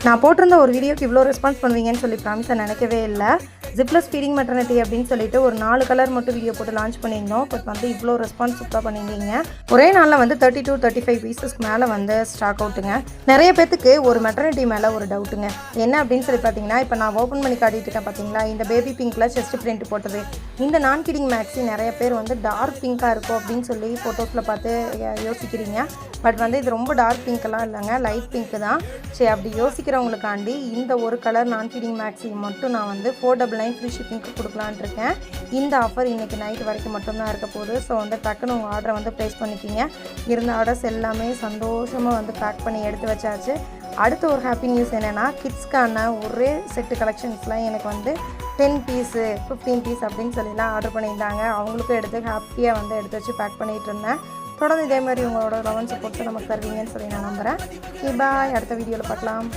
நான் போட்டிருந்த ஒரு வீடியோக்கு இவ்வளோ ரெஸ்பான்ஸ் பண்ணுவீங்கன்னு சொல்லி ப்ராமிஸை நினைக்கவே இல்லை. ஜிப்லெஸ் ஃபீடிங் மெட்டர்னிட்டி அப்படின்னு சொல்லிட்டு ஒரு 4 கலர் மட்டும் வீடியோ போட்டு லான்ச் பண்ணியிருந்தோம். பட் வந்து இவ்வளோ ரெஸ்பான்ஸ் சூப்பராக பண்ணியிருந்தீங்க. ஒரே நாளில் வந்து 30 to 35 பீசஸ்க்கு மேலே வந்து ஸ்டாக் அவுட்டுங்க. நிறைய பேத்துக்கு ஒரு மெட்டர்னிட்டி மேலே ஒரு டவுட்டுங்க. என்ன அப்படின்னு சொல்லி பார்த்தீங்கன்னா, இப்போ நான் ஓப்பன் பண்ணி காட்டிட்டு இருக்கேன் பார்த்தீங்களா, இந்த பேபி பிங்க்கில் செஸ்ட் பிரிண்ட் போட்டது. இந்த நான் கிடிங் மேக்ஸி நிறைய பேர் வந்து டார்க் பிங்காக இருக்கும் அப்படின்னு சொல்லி ஃபோட்டோஸில் பார்த்து யோசிக்கிறீங்க. பட் வந்து இது ரொம்ப டார்க் பிங்க்கெல்லாம் இல்லைங்க, லைட் பிங்க்கு தான். சரி, அப்படி யோசிக்கிறவங்களுக்காண்டி இந்த ஒரு கலர் நான் கிடிங் மேக்ஸி மட்டும் நான் வந்து 499 ஃப்ரீ ஷிப்பிங்க்கு கொடுக்கலான் இருக்கேன். இந்த ஆஃபர் இன்றைக்கி நைட் வரைக்கும் மட்டும்தான் இருக்க போகுது. ஸோ வந்து டக்குன்னு உங்கள் ஆர்டரை வந்து ப்ளேஸ் பண்ணிக்கிங்க. இருந்த ஆர்டர்ஸ் எல்லாமே சந்தோஷமாக வந்து பேக் பண்ணி எடுத்து வச்சாச்சு. அடுத்த ஒரு ஹாப்பி நியூஸ் என்னென்னா, கிட்ஸ்க்கான ஒரே செட்டு கலெக்ஷன்ஸ்லாம் எனக்கு வந்து 10 பீஸு 15 பீஸ் அப்படின்னு சொல்லிலாம் ஆர்டர் பண்ணியிருந்தாங்க. அவங்களுக்கும் எடுத்து ஹாப்பியாக வந்து எடுத்து வச்சு பேக் பண்ணிகிட்டு இருந்தேன். தொடர்ந்து இதே மாதிரி உங்களோட லவ் அண்ட் சப்போர்ட் நமக்கு தருவீங்கன்னு சொல்லி நான் நம்புகிறேன். பாய், அடுத்த வீடியோவில் பார்க்கலாம்.